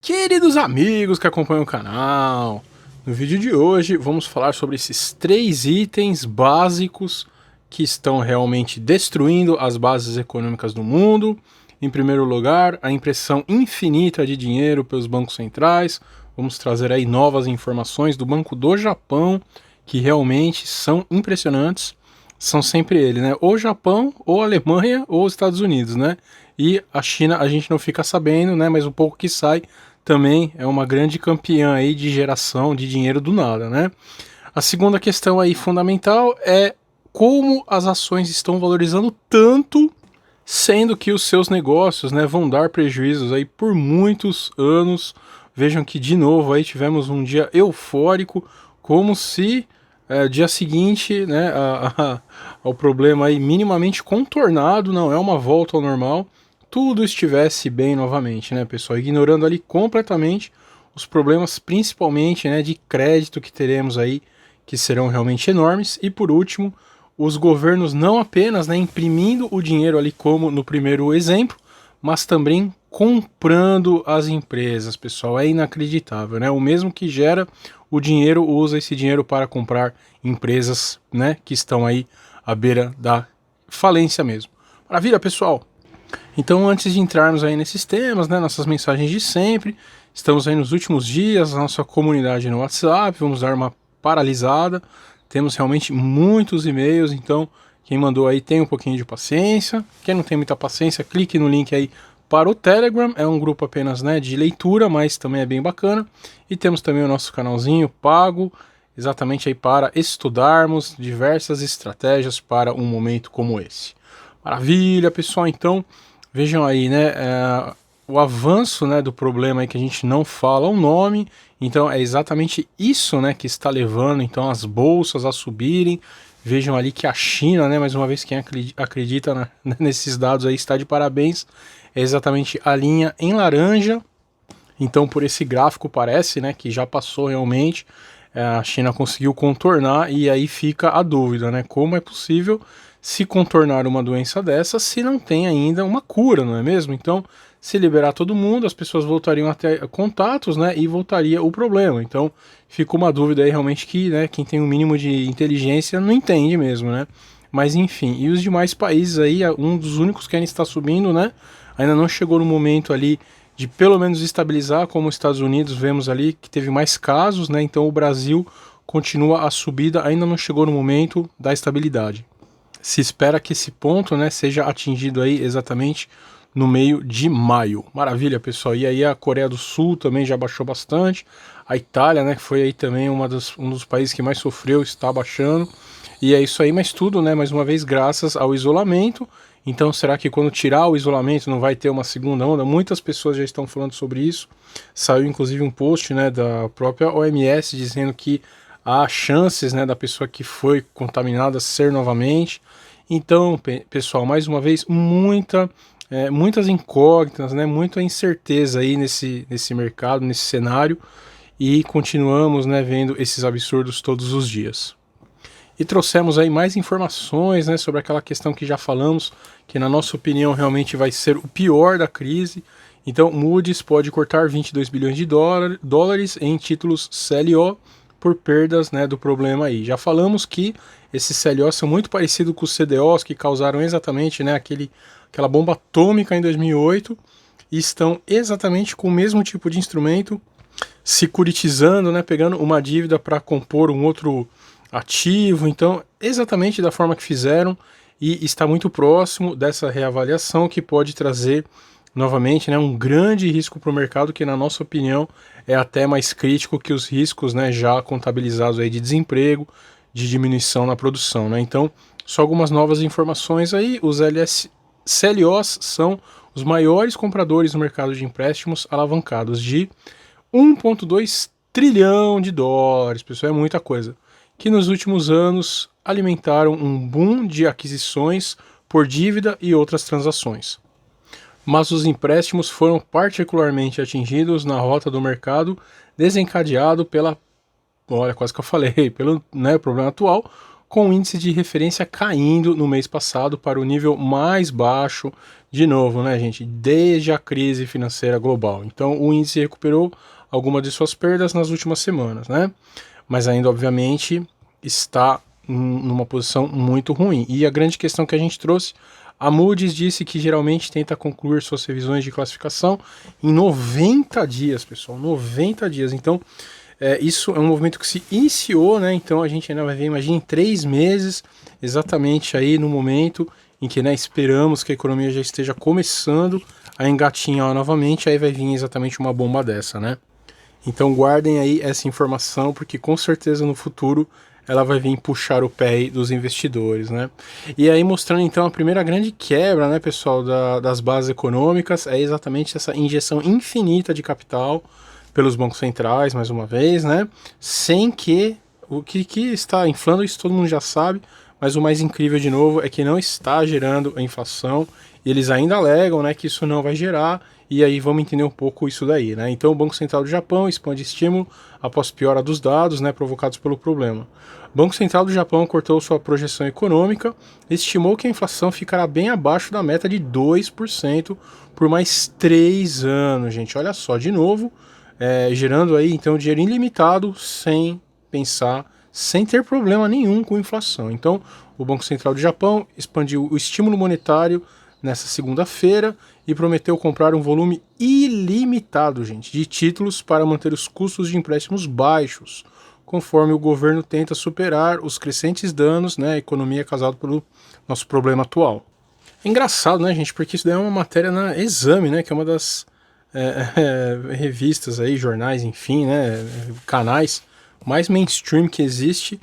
Queridos amigos que acompanham o canal, no vídeo de hoje vamos falar sobre esses 3 itens básicos que estão realmente destruindo as bases econômicas do mundo. Em primeiro lugar, a impressão infinita de dinheiro pelos bancos centrais. Vamos trazer aí novas informações do Banco do Japão, que realmente são impressionantes. São sempre ele, né? Ou Japão, ou Alemanha, ou Estados Unidos, né? E a China a gente não fica sabendo, né? Mas o pouco que sai também é uma grande campeã aí de geração de dinheiro do nada, né? A segunda questão aí fundamental é como as ações estão valorizando tanto, sendo que os seus negócios, né, vão dar prejuízos aí por muitos anos. Vejam que de novo aí tivemos um dia eufórico, como se dia seguinte, né, ao problema aí minimamente contornado, não é uma volta ao normal, tudo estivesse bem novamente, né, pessoal? Ignorando ali completamente os problemas, principalmente, né, de crédito que teremos aí, que serão realmente enormes. E por último, os governos não apenas, né, imprimindo o dinheiro ali como no primeiro exemplo, mas também comprando as empresas, pessoal. É inacreditável, né? O mesmo que gera o dinheiro usa esse dinheiro para comprar empresas, né, que estão aí à beira da falência mesmo. Maravilha, pessoal! Então, antes de entrarmos aí nesses temas, né, nossas mensagens de sempre, estamos aí nos últimos dias, a nossa comunidade no WhatsApp, vamos dar uma paralisada, temos realmente muitos e-mails, então quem mandou aí tem um pouquinho de paciência, quem não tem muita paciência, clique no link aí para o Telegram, é um grupo apenas, né, de leitura, mas também é bem bacana, e temos também o nosso canalzinho pago, exatamente aí para estudarmos diversas estratégias para um momento como esse. Maravilha, pessoal, então vejam aí, né, o avanço, né, do problema aí que a gente não fala o nome, então é exatamente isso, né, que está levando então as bolsas a subirem. Vejam ali que a China, né, mais uma vez quem acredita nesses dados aí está de parabéns, é exatamente a linha em laranja. Então por esse gráfico parece, né, que já passou realmente, a China conseguiu contornar, e aí fica a dúvida, né, como é possível se contornar uma doença dessa se não tem ainda uma cura, não é mesmo? Então, se liberar todo mundo, as pessoas voltariam a ter contatos, né, e voltaria o problema. Então, fica uma dúvida aí realmente que, né, quem tem um mínimo de inteligência não entende mesmo, né? Mas enfim, e os demais países aí, um dos únicos que ainda está subindo, né? Ainda não chegou no momento ali de pelo menos estabilizar, como os Estados Unidos, vemos ali que teve mais casos, né? Então o Brasil continua a subida, ainda não chegou no momento da estabilidade. Se espera que esse ponto, né, seja atingido aí exatamente no meio de maio. Maravilha, pessoal. E aí a Coreia do Sul também já baixou bastante. A Itália, né, que foi aí também um dos países que mais sofreu, está baixando. E é isso aí, mas tudo, né, mais uma vez, graças ao isolamento. Então, será que quando tirar o isolamento não vai ter uma segunda onda? Muitas pessoas já estão falando sobre isso. Saiu inclusive um post, né, da própria OMS dizendo que há chances, né, da pessoa que foi contaminada ser novamente. Então, pessoal, mais uma vez, muitas incógnitas, né, muita incerteza aí nesse mercado, nesse cenário, e continuamos, né, vendo esses absurdos todos os dias. E trouxemos aí mais informações, né, sobre aquela questão que já falamos, que na nossa opinião realmente vai ser o pior da crise. Então, Moody's pode cortar 22 bilhões de dólares em títulos CLO por perdas, né, do problema aí. Já falamos que esses CLOs são muito parecidos com os CDOs que causaram exatamente, né, aquela bomba atômica em 2008, e estão exatamente com o mesmo tipo de instrumento, securitizando, né, pegando uma dívida para compor um outro ativo. Então, exatamente da forma que fizeram, e está muito próximo dessa reavaliação que pode trazer novamente, né, um grande risco para o mercado, que na nossa opinião é até mais crítico que os riscos, né, já contabilizados aí de desemprego, de diminuição na produção, né? Então, só algumas novas informações aí. Os CLOs são os maiores compradores no mercado de empréstimos alavancados, de 1,2 trilhão de dólares, pessoal, é muita coisa, que nos últimos anos alimentaram um boom de aquisições por dívida e outras transações. Mas os empréstimos foram particularmente atingidos na rota do mercado desencadeado pela, olha, quase que eu falei, pelo, né, problema atual, com o índice de referência caindo no mês passado para o nível mais baixo, de novo, né, gente, desde a crise financeira global. Então, o índice recuperou alguma de suas perdas nas últimas semanas, né? Mas ainda, obviamente, está numa posição muito ruim. E a grande questão que a gente trouxe, a Moody's disse que geralmente tenta concluir suas revisões de classificação em 90 dias, pessoal, 90 dias. Então, isso é um movimento que se iniciou, né? Então a gente ainda vai ver, imagina, em 3 meses, exatamente aí no momento em que, né, esperamos que a economia já esteja começando a engatinhar novamente, aí vai vir exatamente uma bomba dessa, né? Então guardem aí essa informação, porque com certeza no futuro ela vai vir puxar o pé aí dos investidores, né? E aí mostrando então a primeira grande quebra, né, pessoal, das bases econômicas, é exatamente essa injeção infinita de capital pelos bancos centrais, mais uma vez, né? Sem que o que está inflando, isso todo mundo já sabe, mas o mais incrível de novo é que não está gerando a inflação, e eles ainda alegam, né, que isso não vai gerar, e aí vamos entender um pouco isso daí, né? Então o Banco Central do Japão expande estímulo após piora dos dados, né, provocados pelo problema. O Banco Central do Japão cortou sua projeção econômica, estimou que a inflação ficará bem abaixo da meta de 2% por mais 3 anos, gente. Olha só, de novo, gerando aí então dinheiro ilimitado sem pensar, sem ter problema nenhum com inflação. Então, o Banco Central do Japão expandiu o estímulo monetário nessa segunda-feira e prometeu comprar um volume ilimitado, gente, de títulos para manter os custos de empréstimos baixos, conforme o governo tenta superar os crescentes danos, né, à economia causado pelo nosso problema atual. É engraçado, né, gente, porque isso daí é uma matéria na Exame, né, que é uma das revistas aí, jornais, enfim, né, canais mais mainstream que existe.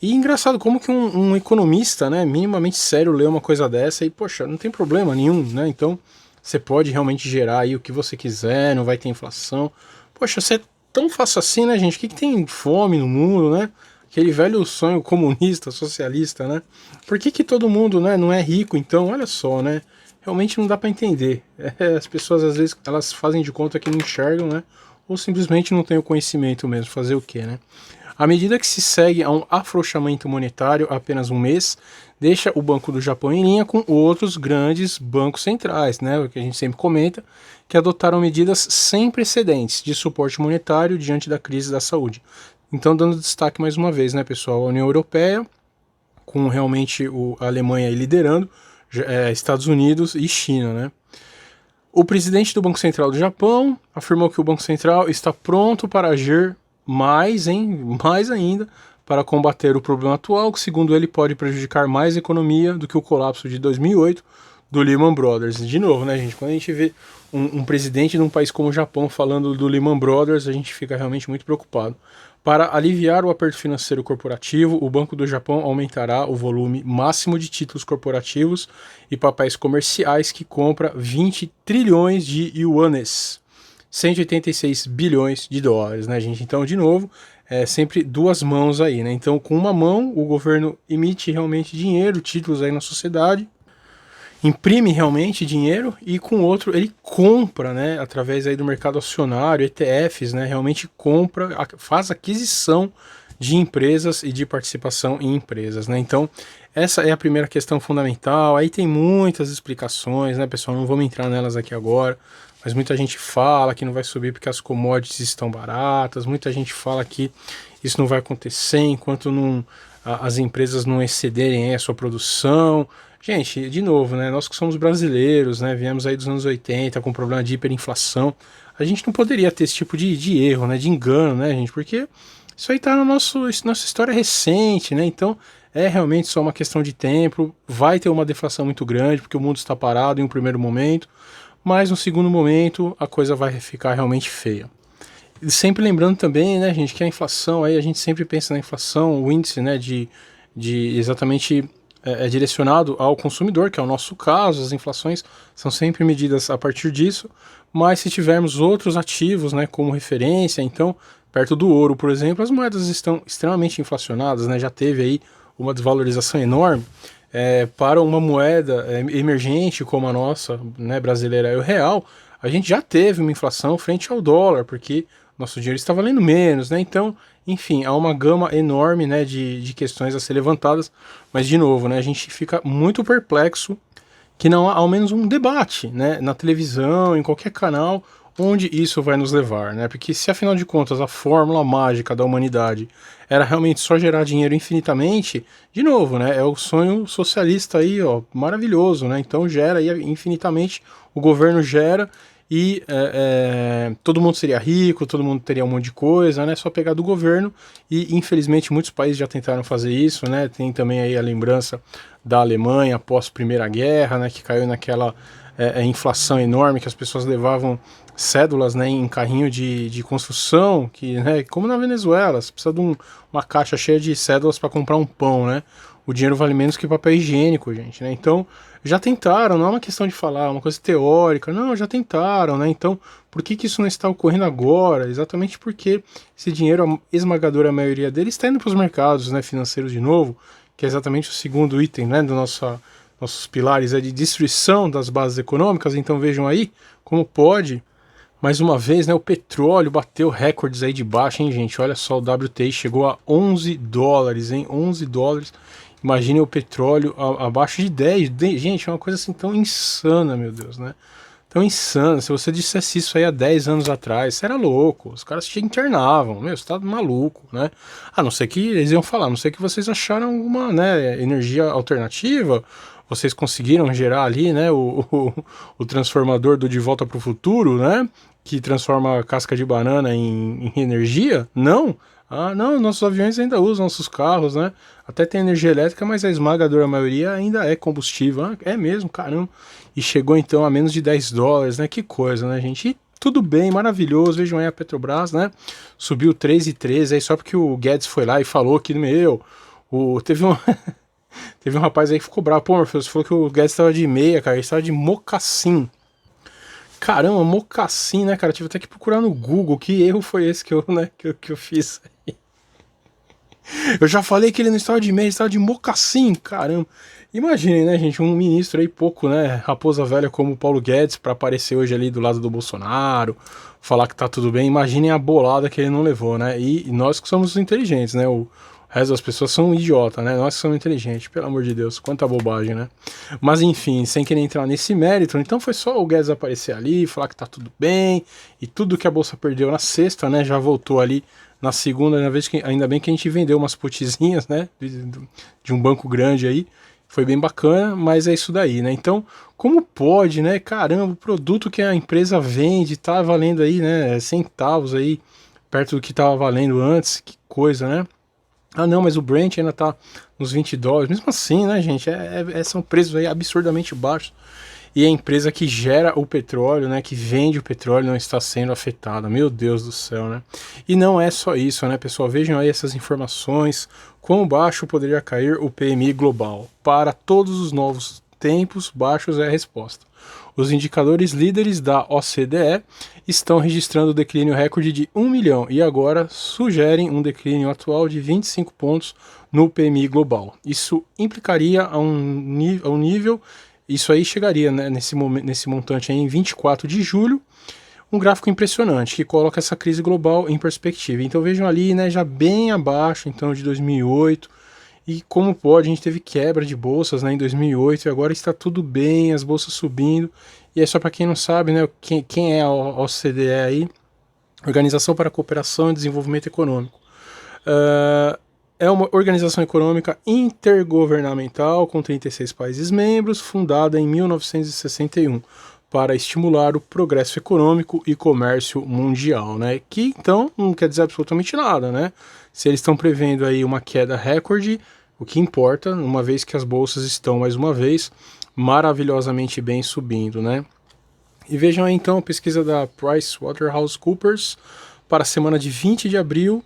E engraçado como que um economista, né, minimamente sério lê uma coisa dessa e, poxa, não tem problema nenhum, né? Então, você pode realmente gerar aí o que você quiser, não vai ter inflação. Poxa, você é tão fácil assim, né, gente? O que tem fome no mundo, né? Aquele velho sonho comunista, socialista, né? Por que todo mundo, né, não é rico, então? Olha só, né? Realmente não dá para entender. As pessoas, às vezes, elas fazem de conta que não enxergam, né? Ou simplesmente não têm o conhecimento mesmo. Fazer o quê, né? À medida que se segue a um afrouxamento monetário há apenas um mês, deixa o Banco do Japão em linha com outros grandes bancos centrais, né, o que a gente sempre comenta, que adotaram medidas sem precedentes de suporte monetário diante da crise da saúde. Então, dando destaque mais uma vez, né, pessoal, a União Europeia, com realmente a Alemanha aí liderando, Estados Unidos e China, né. O presidente do Banco Central do Japão afirmou que o Banco Central está pronto para agir mais ainda, para combater o problema atual, que segundo ele pode prejudicar mais a economia do que o colapso de 2008 do Lehman Brothers. De novo, né, gente, quando a gente vê um presidente de um país como o Japão falando do Lehman Brothers, a gente fica realmente muito preocupado. Para aliviar o aperto financeiro corporativo, o Banco do Japão aumentará o volume máximo de títulos corporativos e papéis comerciais que compra 20 trilhões de ienes, 186 bilhões de dólares, né, gente? Então, de novo, sempre duas mãos aí, né? Então, com uma mão, o governo emite realmente dinheiro, títulos aí na sociedade, imprime realmente dinheiro, e com o outro ele compra, né, através aí do mercado acionário, ETFs, né, realmente compra, faz aquisição de empresas e de participação em empresas, né? Então, essa é a primeira questão fundamental. Aí tem muitas explicações, né, pessoal? Não vamos entrar nelas aqui agora, mas muita gente fala que não vai subir porque as commodities estão baratas, muita gente fala que isso não vai acontecer enquanto as empresas não excederem a sua produção. Gente, de novo, né, nós que somos brasileiros, né, viemos aí dos anos 80 com problema de hiperinflação, a gente não poderia ter esse tipo de erro, né, de engano, né, gente, porque isso aí tá na nossa história recente, né, então é realmente só uma questão de tempo, vai ter uma deflação muito grande, porque o mundo está parado em um primeiro momento, mas no segundo momento a coisa vai ficar realmente feia. E sempre lembrando também, né, gente, que a inflação, aí a gente sempre pensa na inflação, o índice, né, de exatamente direcionado ao consumidor, que é o nosso caso, as inflações são sempre medidas a partir disso, mas se tivermos outros ativos, né, como referência, então, perto do ouro, por exemplo, as moedas estão extremamente inflacionadas, né, já teve aí uma desvalorização enorme. Para uma moeda emergente como a nossa, né, brasileira, é o real, a gente já teve uma inflação frente ao dólar, porque nosso dinheiro está valendo menos, né? Então, enfim, há uma gama enorme, né, de questões a ser levantadas, mas de novo, né, a gente fica muito perplexo que não há ao menos um debate, né, na televisão, em qualquer canal, onde isso vai nos levar, né? Porque se afinal de contas a fórmula mágica da humanidade era realmente só gerar dinheiro infinitamente, de novo, né, é o sonho socialista aí, ó, maravilhoso, né? Então gera aí infinitamente, o governo gera e todo mundo seria rico, todo mundo teria um monte de coisa, né? Só pegar do governo e infelizmente muitos países já tentaram fazer isso, né? Tem também aí a lembrança da Alemanha após a Primeira Guerra, né? Que caiu naquela inflação enorme que as pessoas levavam cédulas, né, em carrinho de construção, que, né, como na Venezuela, você precisa de uma caixa cheia de cédulas para comprar um pão, né? O dinheiro vale menos que papel higiênico, gente, né? Então, já tentaram, não é uma questão de falar, é uma coisa teórica, não, já tentaram, né? Então, por que que isso não está ocorrendo agora? Exatamente porque esse dinheiro, a esmagadora maioria dele, está indo para os mercados, né, financeiros de novo, que é exatamente o segundo item, né, nossos pilares de destruição das bases econômicas. Então, vejam aí como pode. Mais uma vez, né, o petróleo bateu recordes aí de baixa, hein, gente? Olha só, o WTI chegou a 11 dólares, hein? 11 dólares. Imaginem o petróleo abaixo de 10. Gente, é uma coisa assim tão insana, meu Deus, né? Tão insana. Se você dissesse isso aí há 10 anos atrás, você era louco. Os caras te internavam. Meu, você tá maluco, né? A não ser que eles iam falar, a não ser que vocês acharam alguma, né, energia alternativa. Vocês conseguiram gerar ali, né, o transformador do De Volta para o Futuro, né? Que transforma a casca de banana em energia? Não. Ah, não, nossos aviões ainda usam, nossos carros, né? Até tem energia elétrica, mas a esmagadora maioria ainda é combustível. Ah, é mesmo, caramba. E chegou então a menos de 10 dólares, né? Que coisa, né, gente? E tudo bem, maravilhoso. Vejam aí a Petrobras, né? Subiu 3,13 aí só porque o Guedes foi lá e falou que, teve um, teve um rapaz aí que ficou bravo. Pô, Morpheus, você falou que o Guedes estava de meia, cara. Ele estava de mocassim. Caramba, mocassim, né, cara? Tive até que procurar no Google. Que erro foi esse que eu fiz? Eu já falei que ele não estava de meia, ele estava de mocassim, caramba. Imaginem, né, gente, um ministro aí pouco, né, raposa velha como o Paulo Guedes para aparecer hoje ali do lado do Bolsonaro, falar que tá tudo bem. Imaginem a bolada que ele não levou, né? E nós que somos inteligentes, né? O resto das pessoas são um idiota, né? Nós que somos inteligentes, pelo amor de Deus, quanta bobagem, né? Mas enfim, sem querer entrar nesse mérito, então foi só o Guedes aparecer ali, falar que tá tudo bem, e tudo que a Bolsa perdeu na sexta, né, já voltou ali na segunda, na vez que ainda bem que a gente vendeu umas putzinhas, né, de um banco grande aí, foi bem bacana, mas é isso daí, né? Então, como pode, né? Caramba, o produto que a empresa vende tá valendo aí, né, centavos aí, perto do que tava valendo antes, que coisa, né? Ah, não, mas o Brent ainda tá nos 20 dólares. Mesmo assim, né, gente? São preços aí absurdamente baixos. E a empresa que gera o petróleo, né, que vende o petróleo, não está sendo afetada. Meu Deus do céu, né? E não é só isso, né, pessoal? Vejam aí essas informações. Quão baixo poderia cair o PMI global? Para todos os novos tempos, baixos é a resposta. Os indicadores líderes da OCDE estão registrando declínio recorde de 1 milhão e agora sugerem um declínio atual de 25 pontos no PMI global. Isso implicaria a um nível, isso aí chegaria, né, nesse montante aí, em 24 de julho, um gráfico impressionante que coloca essa crise global em perspectiva. Então vejam ali, né, já bem abaixo então de 2008. E como pode, a gente teve quebra de bolsas, né, em 2008 e agora está tudo bem, as bolsas subindo. E é só para quem não sabe, né, quem é a OCDE aí, Organização para a Cooperação e Desenvolvimento Econômico. É uma organização econômica intergovernamental com 36 países membros, fundada em 1961 para estimular o progresso econômico e comércio mundial, né? Que então não quer dizer absolutamente nada, né? Se eles estão prevendo aí uma queda recorde, o que importa, uma vez que as bolsas estão mais uma vez maravilhosamente bem subindo, né? E vejam aí então a pesquisa da PricewaterhouseCoopers para a semana de 20 de abril,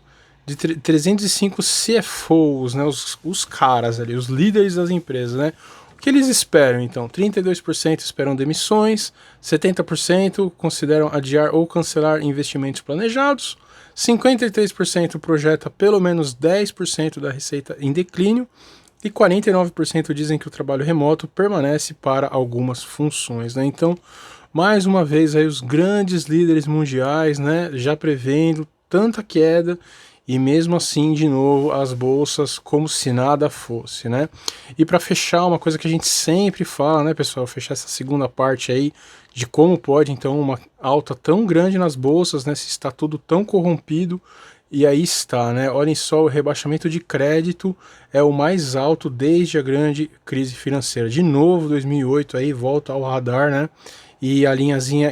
de 305 CFOs, né? Os caras ali, os líderes das empresas, né? O que eles esperam, então? 32% esperam demissões, 70% consideram adiar ou cancelar investimentos planejados, 53% projeta pelo menos 10% da receita em declínio e 49% dizem que o trabalho remoto permanece para algumas funções, né? Então, Mais uma vez aí os grandes líderes mundiais, né, já prevendo tanta queda e mesmo assim, de novo, as bolsas como se nada fosse, né? E para fechar, uma coisa que a gente sempre fala, né, pessoal, fechar essa segunda parte aí de como pode então uma alta tão grande nas bolsas, né, se está tudo tão corrompido. E aí está, né? Olhem só, o rebaixamento de crédito é o mais alto desde a grande crise financeira. De novo, 2008 aí volta ao radar, né? E a linhazinha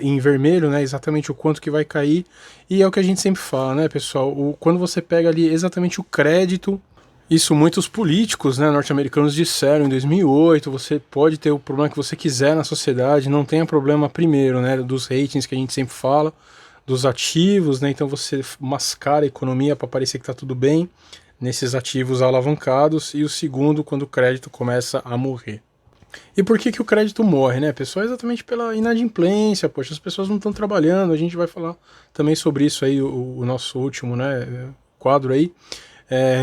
em vermelho, né? Exatamente o quanto que vai cair. E é o que a gente sempre fala, né, pessoal? Quando você pega ali exatamente o crédito, isso muitos políticos, né, norte-americanos disseram em 2008, você pode ter o problema que você quiser na sociedade, não tenha problema primeiro, né, dos ratings que a gente sempre fala, dos ativos, né? Então você mascara a economia para parecer que está tudo bem nesses ativos alavancados, e o segundo, quando o crédito começa a morrer. E por que que o crédito morre, né, pessoal? Exatamente pela inadimplência, poxa, as pessoas não estão trabalhando, a gente vai falar também sobre isso aí, o nosso último, né, quadro aí.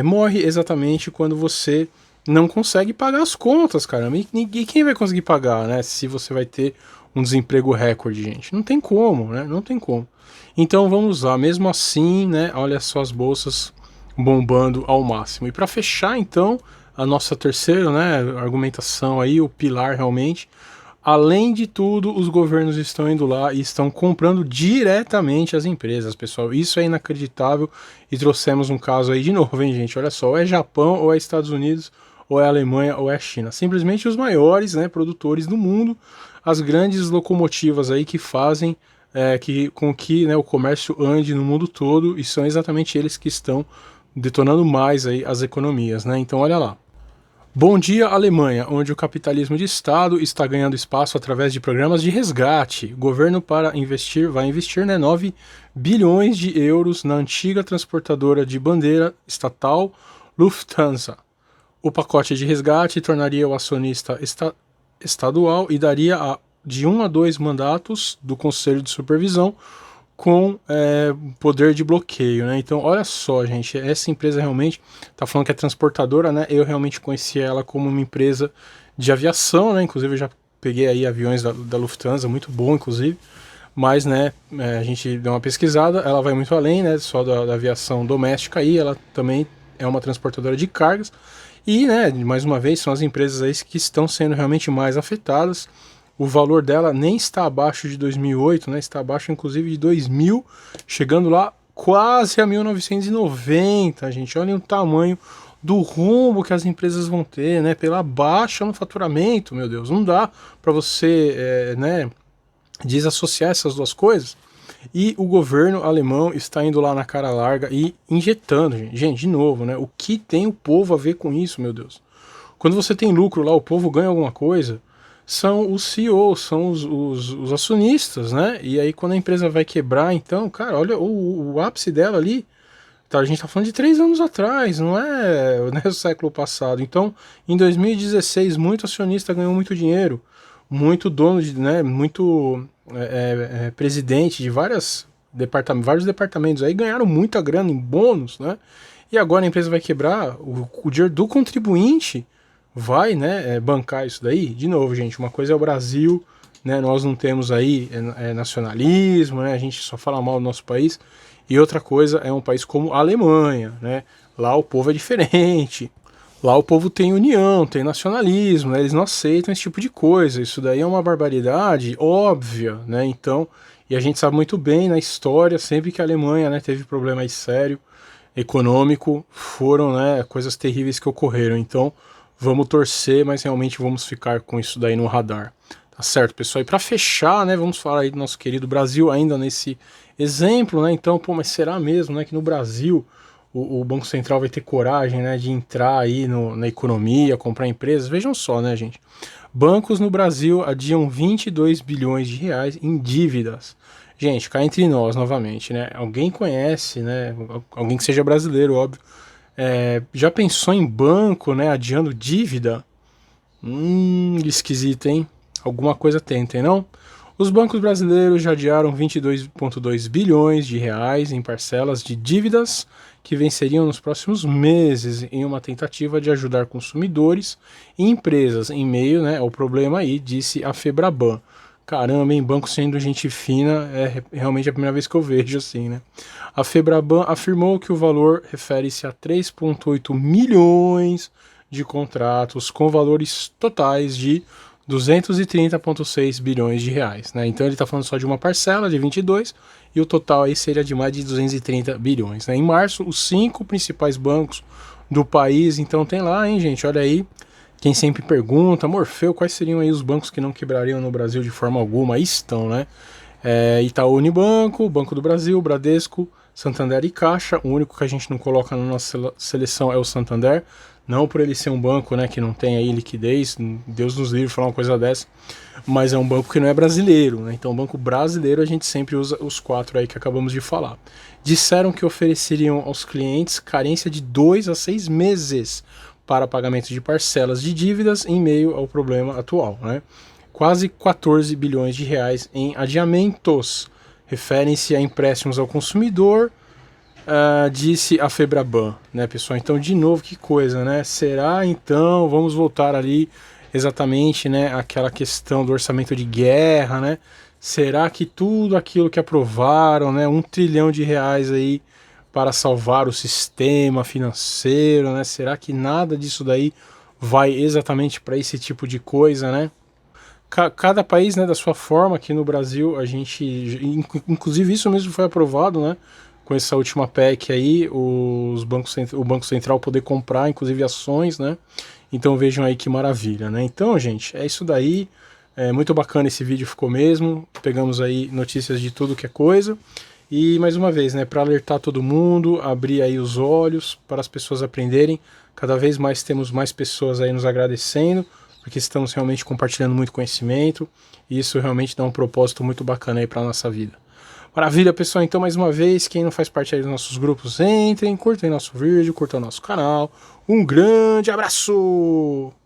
Morre exatamente quando você não consegue pagar as contas, caramba. E quem vai conseguir pagar, né, se você vai ter um desemprego recorde, gente? Não tem como, né, não tem como. Então vamos lá, mesmo assim, né, olha só as bolsas bombando ao máximo. E para fechar, então, a nossa terceira, né, argumentação aí, o pilar realmente, além de tudo, os governos estão indo lá e estão comprando diretamente as empresas, pessoal. Isso é inacreditável e trouxemos um caso aí de novo, hein, gente? Olha só, ou é Japão, ou é Estados Unidos, ou é Alemanha, ou é China. Simplesmente os maiores, né, produtores do mundo, as grandes locomotivas aí que fazem com que, né, o comércio ande no mundo todo, e são exatamente eles que estão detonando mais aí as economias, né? Então olha lá. Bom dia, Alemanha, onde o capitalismo de Estado está ganhando espaço através de programas de resgate. O governo vai investir, né, 9 bilhões de euros na antiga transportadora de bandeira estatal Lufthansa. O pacote de resgate tornaria o acionista estadual e daria de 1 a 2 mandatos do Conselho de Supervisão com poder de bloqueio, né? Então, olha só, gente, essa empresa realmente tá falando que é transportadora, né? Eu realmente conhecia ela como uma empresa de aviação, né? Inclusive, eu já peguei aí aviões da Lufthansa, muito bom, inclusive. Mas, né, a gente deu uma pesquisada, ela vai muito além, né? Só da aviação doméstica aí, ela também é uma transportadora de cargas. E, né, mais uma vez, são as empresas aí que estão sendo realmente mais afetadas. O valor dela nem está abaixo de 2008, né? Está abaixo, inclusive, de 2000, chegando lá quase a 1990, gente. Olhem o tamanho do rumo que as empresas vão ter, né? Pela baixa no faturamento, meu Deus. Não dá para você, né, desassociar essas duas coisas. E o governo alemão está indo lá na cara larga e injetando, gente. Gente, de novo, né? O que tem o povo a ver com isso, meu Deus? Quando você tem lucro lá, o povo ganha alguma coisa, são os CEOs, são os acionistas, né? E aí quando a empresa vai quebrar, então, cara, olha o ápice dela ali, tá, a gente tá falando de 3 anos atrás, não é, né, o século passado. Então, em 2016, muito acionista ganhou muito dinheiro, muito dono de, né, muito presidente de vários departamentos aí ganharam muita grana em bônus, né? E agora a empresa vai quebrar, o dinheiro do contribuinte vai, né, bancar isso daí. De novo, gente, uma coisa é o Brasil, né, nós não temos aí nacionalismo, né, a gente só fala mal do nosso país, e outra coisa é um país como a Alemanha, né, lá o povo é diferente, lá o povo tem união, tem nacionalismo, né, eles não aceitam esse tipo de coisa, isso daí é uma barbaridade óbvia, né, então, e a gente sabe muito bem na história, sempre que a Alemanha, né, teve problema aí sério, econômico, foram, né, coisas terríveis que ocorreram. Então vamos torcer, mas realmente vamos ficar com isso daí no radar. Tá certo, pessoal? E para fechar, né, vamos falar aí do nosso querido Brasil ainda nesse exemplo, né? Então, pô, mas será mesmo, né, que no Brasil o Banco Central vai ter coragem, né, de entrar aí na economia, comprar empresas? Vejam só, né, gente? Bancos no Brasil adiam 22 bilhões de reais em dívidas. Gente, cá entre nós novamente, né? Alguém conhece, né? Alguém que seja brasileiro, óbvio. Já pensou em banco, né? Adiando dívida? Esquisito, hein? Alguma coisa tem não? Os bancos brasileiros já adiaram 22,2 bilhões de reais em parcelas de dívidas que venceriam nos próximos meses em uma tentativa de ajudar consumidores e empresas em meio, né, ao problema aí, disse a Febraban. Caramba, hein? Banco sendo gente fina é realmente a primeira vez que eu vejo assim, né? A Febraban afirmou que o valor refere-se a 3,8 milhões de contratos com valores totais de 230,6 bilhões de reais, né? Então ele está falando só de uma parcela de 22 e o total aí seria de mais de 230 bilhões, né? Em março, os 5 principais bancos do país, então tem lá, hein, gente? Olha aí, quem sempre pergunta, Morfeu, quais seriam aí os bancos que não quebrariam no Brasil de forma alguma? Aí estão, né? Itaú Unibanco, Banco do Brasil, Bradesco, Santander e Caixa. O único que a gente não coloca na nossa seleção é o Santander. Não por ele ser um banco, né, que não tem aí liquidez, Deus nos livre de falar uma coisa dessa, mas é um banco que não é brasileiro, né? Então, o banco brasileiro a gente sempre usa os 4 aí que acabamos de falar. Disseram que ofereceriam aos clientes carência de 2 a 6 meses para pagamento de parcelas de dívidas em meio ao problema atual, né? Quase 14 bilhões de reais em adiamentos. Referem-se a empréstimos ao consumidor, disse a Febraban, né, pessoal? Então, de novo, que coisa, né? Será, então, vamos voltar ali exatamente, né, aquela questão do orçamento de guerra, né? Será que tudo aquilo que aprovaram, né, 1 trilhão de reais aí para salvar o sistema financeiro, né? Será que nada disso daí vai exatamente para esse tipo de coisa, né? Cada país, né, da sua forma. Aqui no Brasil a gente, inclusive isso mesmo foi aprovado, né, com essa última PEC aí, o Banco Central poder comprar inclusive ações, né, então vejam aí que maravilha, né. Então, gente, é isso daí, é muito bacana esse vídeo, ficou mesmo, pegamos aí notícias de tudo que é coisa, e mais uma vez, né, para alertar todo mundo, abrir aí os olhos para as pessoas aprenderem. Cada vez mais temos mais pessoas aí nos agradecendo, porque estamos realmente compartilhando muito conhecimento, e isso realmente dá um propósito muito bacana aí para a nossa vida. Maravilha, pessoal. Então, mais uma vez, quem não faz parte aí dos nossos grupos, entrem, curtem nosso vídeo, curtam nosso canal. Um grande abraço!